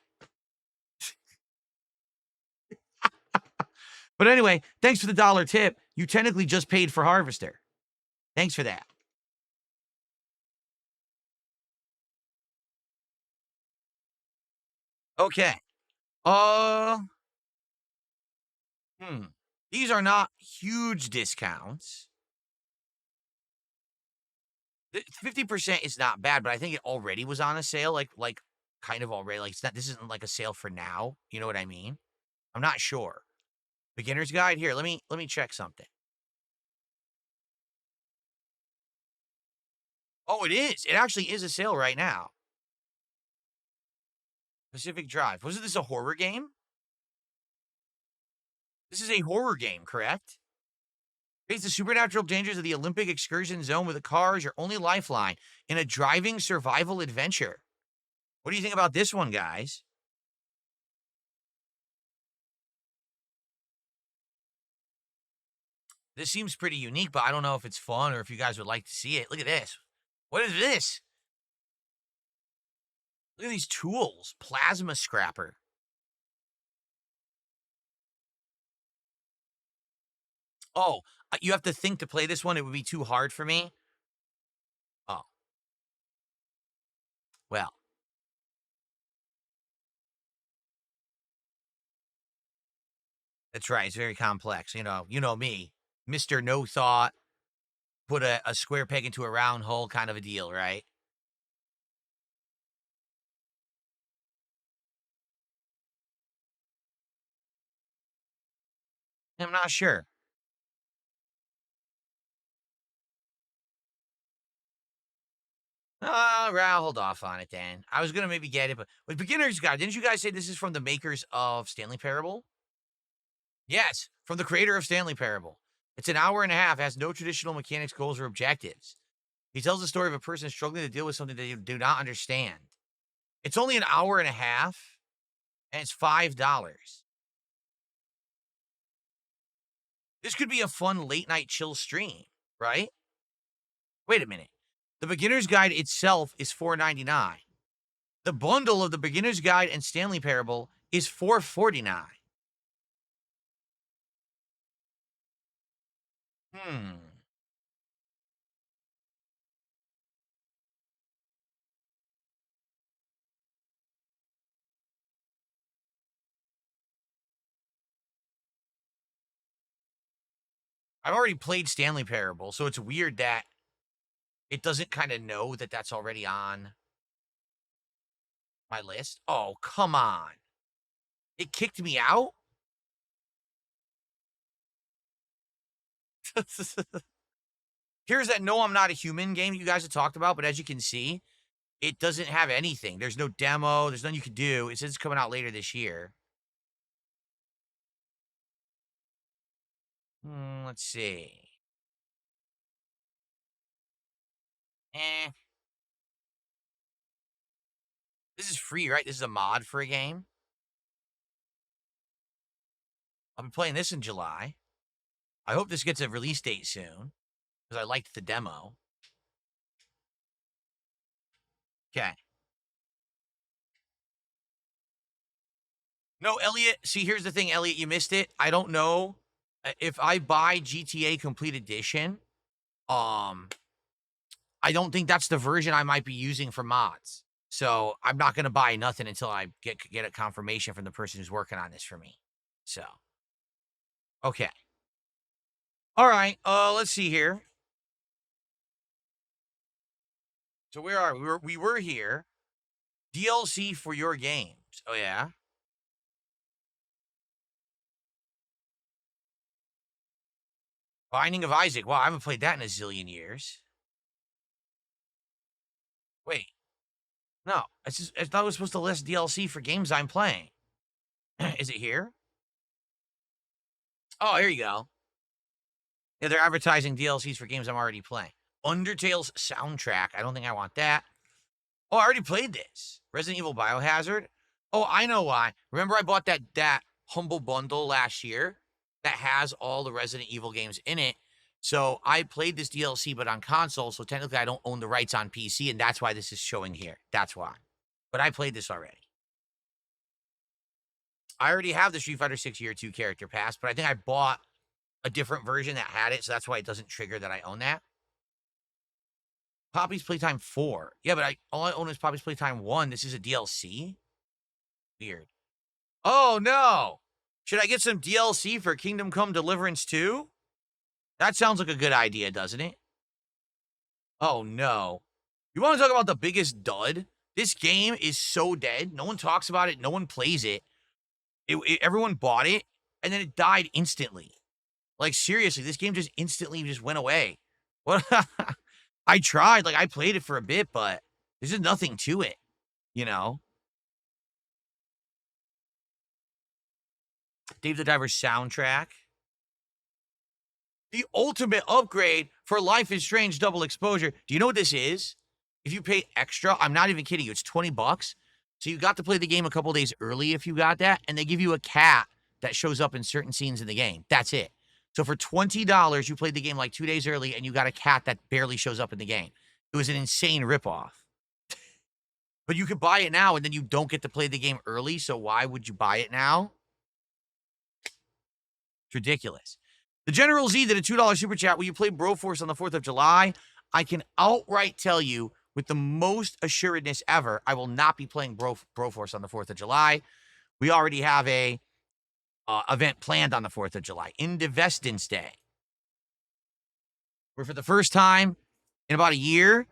But anyway, thanks for the $1 tip. You technically just paid for Harvester. Thanks for that. Okay. Uh, These are not huge discounts. 50% is not bad, but I think it already was on a sale, like kind of already. Like, it's not. This isn't like a sale for now. You know what I mean? I'm not sure. Beginner's guide here. Let me check something. Oh, it is. It actually is a sale right now. Pacific Drive. Wasn't this a horror game? This is a horror game, correct? Face the supernatural dangers of the Olympic excursion zone with a car as your only lifeline in a driving survival adventure. What do you think about this one, guys? This seems pretty unique, but I don't know if it's fun or if you guys would like to see it. Look at this. What is this? Look at these tools. Plasma scrapper. Oh, you have to think to play this one. It would be too hard for me. Oh, well. That's right. It's very complex. You know me. Mr. No Thought, put a square peg into a round hole kind of a deal, right? I'm not sure. I'll hold off on it then. I was gonna maybe get it, but with Beginner's Guide, didn't you guys say this is from the makers of Stanley Parable? Yes, from the creator of Stanley Parable. It's an hour and a half, has no traditional mechanics, goals, or objectives. He tells the story of a person struggling to deal with something they do not understand. It's only an hour and a half, and it's $5. This could be a fun late night chill stream, right? Wait a minute. The Beginner's Guide itself is $4.99. The bundle of the Beginner's Guide and Stanley Parable is $4.49. Hmm. I've already played Stanley Parable, so it's weird that it doesn't kind of know that that's already on my list. Oh, come on. It kicked me out? Here's that No, I'm Not a Human game you guys have talked about, but as you can see, it doesn't have anything. There's no demo. There's nothing you could do. It says it's coming out later this year. Let's see. Eh. This is free, right? This is a mod for a game. I'll be playing this in July. I hope this gets a release date soon, because I liked the demo. Okay. No, Elliot. See, here's the thing, Elliot. You missed it. I don't know if I buy GTA Complete Edition. I don't think that's the version I might be using for mods. So I'm not gonna buy nothing until I get a confirmation from the person who's working on this for me. So, okay. All right. Let's see here. So where are we? We were here. DLC for your games. Oh yeah. Binding of Isaac. Wow, I haven't played that in a zillion years. Wait. No. I thought it was supposed to list DLC for games I'm playing. Is it here? Oh, here you go. Yeah, they're advertising DLCs for games I'm already playing. Undertale's soundtrack. I don't think I want that. Oh, I already played this. Resident Evil Biohazard. Oh, I know why. Remember I bought that Humble Bundle last year that has all the Resident Evil games in it. So I played this DLC, but on console, so technically I don't own the rights on PC, and that's why this is showing here. That's why. But I played this already. I already have the Street Fighter 6 Year 2 character pass, but I think I bought a different version that had it, so that's why it doesn't trigger that I own that. Poppy's Playtime 4. Yeah, but all I own is Poppy's Playtime 1. This is a DLC? Weird. Oh, no. Should I get some DLC for Kingdom Come Deliverance 2? That sounds like a good idea, doesn't it? Oh, no. You want to talk about the biggest dud? This game is so dead. No one talks about it. No one plays it. Everyone bought it, and then it died instantly. Like, seriously, this game just instantly just went away. What? I tried. Like, I played it for a bit, but there's just nothing to it, you know? Dave the Diver's soundtrack. The ultimate upgrade for Life is Strange Double Exposure. Do you know what this is? If you pay extra, I'm not even kidding you, it's $20. So you got to play the game a couple days early if you got that, and they give you a cat that shows up in certain scenes in the game. That's it. So for $20, you played the game like 2 days early, and you got a cat that barely shows up in the game. It was an insane ripoff. But you could buy it now, and then you don't get to play the game early, so why would you buy it now? It's ridiculous. The General Z did a $2 super chat. Will you play Broforce on the 4th of July? I can outright tell you with the most assuredness ever, I will not be playing Broforce on the 4th of July. We already have a event planned on the 4th of July, Indivestance Day, where for the first time in about a year,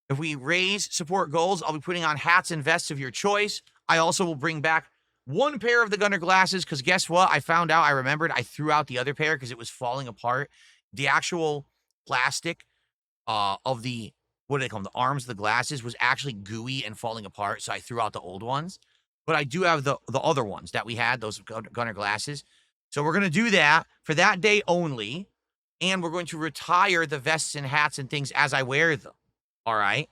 if we raise support goals, I'll be putting on hats and vests of your choice. I also will bring back one pair of the Gunner glasses, because guess what? I found out, I remembered, I threw out the other pair because it was falling apart. The actual plastic of the, what do they call them? The arms of the glasses was actually gooey and falling apart, so I threw out the old ones. But I do have the other ones that we had, those Gunner glasses. So we're going to do that for that day only, and we're going to retire the vests and hats and things as I wear them. All right?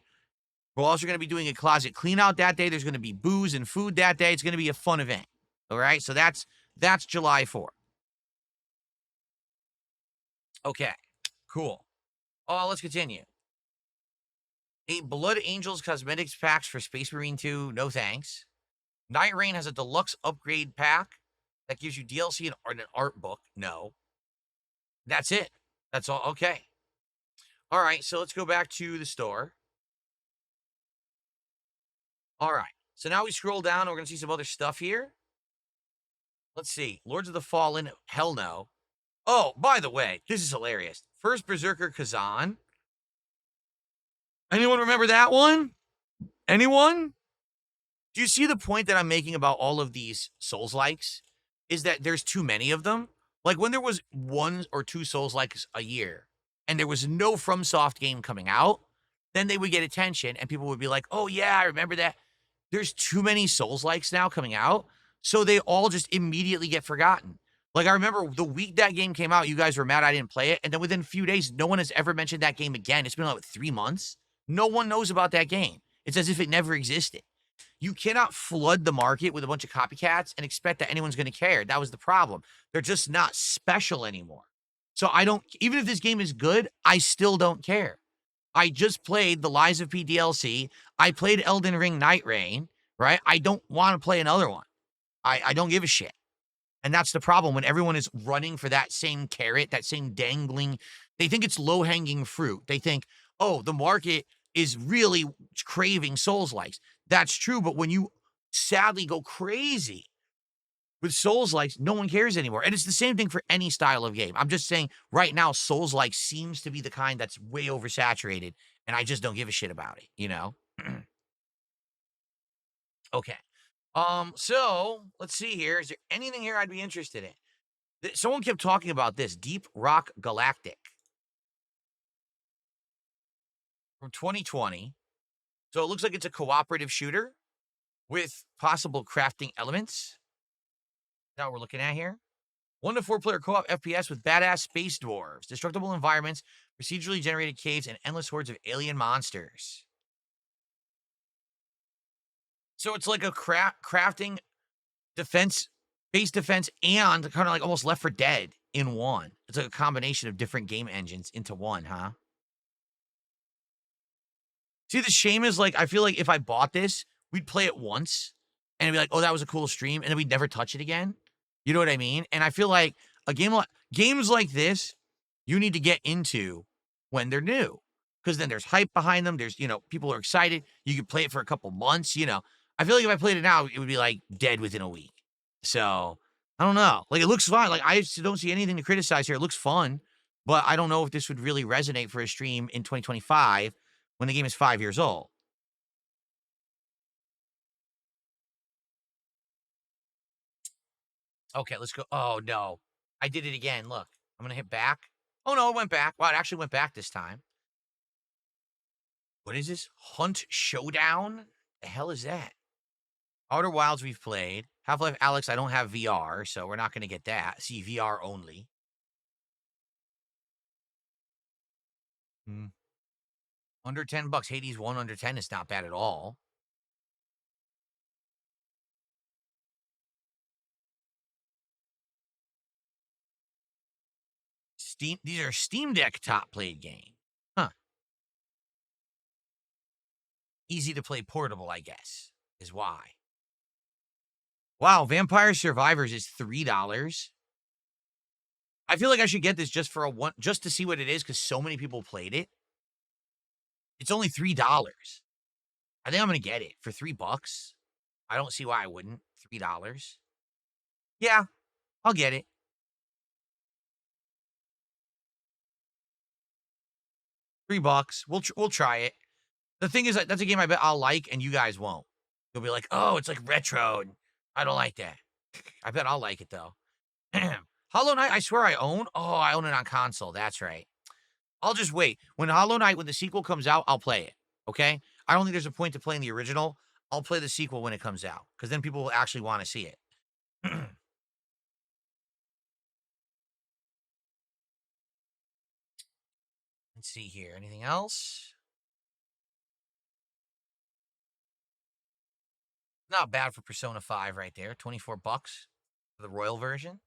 We're also going to be doing a closet clean out that day. There's going to be booze and food that day. It's going to be a fun event. All right? So that's July 4th. Okay. Cool. Oh, let's continue. A Blood Angels cosmetics packs for Space Marine 2. No thanks. Night Rain has a deluxe upgrade pack that gives you DLC and an art book. No. That's it. That's all. Okay. All right. So let's go back to the store. All right. So now we scroll down and we're going to see some other stuff here. Let's see. Lords of the Fallen. Hell no. Oh, by the way, this is hilarious. First Berserker Kazan. Anyone remember that one? Anyone? Do you see the point that I'm making about all of these Souls-likes? Is that there's too many of them. Like when there was 1 or 2 Souls-likes a year and there was no FromSoft game coming out, then they would get attention and people would be like, oh yeah, I remember that. There's too many Souls-likes now coming out, so they all just immediately get forgotten. Like I remember the week that game came out, you guys were mad I didn't play it, and then within a few days, no one has ever mentioned that game again. It's been like 3 months. No one knows about that game. It's as if it never existed. You cannot flood the market with a bunch of copycats and expect that anyone's going to care. That was the problem. They're just not special anymore. So I don't, even if this game is good, I still don't care. I just played the Lies of P DLC. I played Elden Ring Night Rain, right? I don't want to play another one. I don't give a shit. And that's the problem when everyone is running for that same carrot, that same dangling. They think it's low-hanging fruit. They think, oh, the market is really craving Souls-likes. That's true, but when you sadly go crazy with Souls-likes, no one cares anymore. And it's the same thing for any style of game. I'm just saying right now, Souls-like seems to be the kind that's way oversaturated, and I just don't give a shit about it, you know? Okay. So let's see here. Is there anything here I'd be interested in? Someone kept talking about this Deep Rock Galactic from 2020. So it looks like it's a cooperative shooter with possible crafting elements. That's what we're looking at here. 1 to 4 player co-op FPS with badass space dwarves, destructible environments, procedurally generated caves, and endless hordes of alien monsters. So it's like a crafting defense, base defense, and kind of like almost Left 4 Dead in one. It's like a combination of different game engines into one, huh? See, the shame is like, I feel like if I bought this, we'd play it once and it'd be like, oh, that was a cool stream, and then we'd never touch it again. You know what I mean? And I feel like games like this, you need to get into when they're new, because then there's hype behind them. There's, people are excited. You could play it for a couple months. I feel like if I played it now, it would be like dead within a week. So I don't know. Like, it looks fine. Like, I don't see anything to criticize here. It looks fun, but I don't know if this would really resonate for a stream in 2025 when the game is 5 years old. Okay, let's go. Oh, no. I did it again. Look, I'm going to hit back. Oh, no, it went back. Wow, it actually went back this time. What is this? Hunt Showdown? The hell is that? Outer Wilds we've played. Half-Life Alyx, I don't have VR, so we're not going to get that. See, VR only. Under $10. Hades 1 under 10 is not bad at all. These are Steam Deck top played games. Huh. Easy to play portable, I guess, is why. Wow, Vampire Survivors is $3. I feel like I should get this just for just to see what it is, because so many people played it. It's only $3. I think I'm gonna get it for $3. I don't see why I wouldn't. $3. Yeah, I'll get it. $3. We'll try it. The thing is, that's a game I bet I'll like, and you guys won't. You'll be like, oh, it's like retro. And I don't like that. I bet I'll like it, though. Hollow Knight, I swear I own. Oh, I own it on console. That's right. I'll just wait. When Hollow Knight, when the sequel comes out, I'll play it. Okay? I don't think there's a point to playing the original. I'll play the sequel when it comes out, because then people will actually want to see it. Let's see here. Anything else? Not bad for Persona 5 right there. $24 for the Royal version.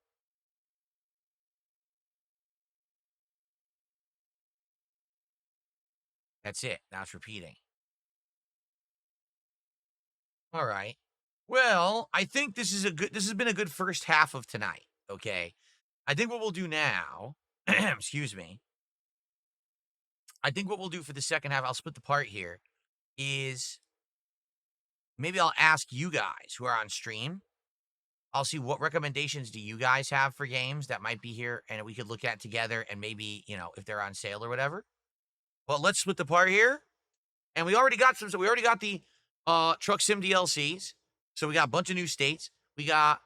That's it. Now it's repeating. All right. Well, I think this has been a good first half of tonight. Okay. I think what we'll do now, excuse me. I think what we'll do for the second half, I'll split the part here, is maybe I'll ask you guys who are on stream. I'll see what recommendations do you guys have for games that might be here and we could look at together, and maybe, if they're on sale or whatever. But let's split the part here. And we already got we already got the Truck Sim DLCs. So we got a bunch of new states. We got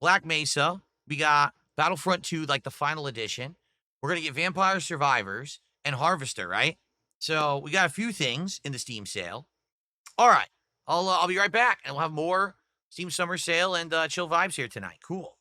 Black Mesa. We got Battlefront 2, like the final edition. We're going to get Vampire Survivors and Harvester, right? So we got a few things in the Steam sale. All right. I'll be right back, and we'll have more Steam Summer Sale and chill vibes here tonight. Cool.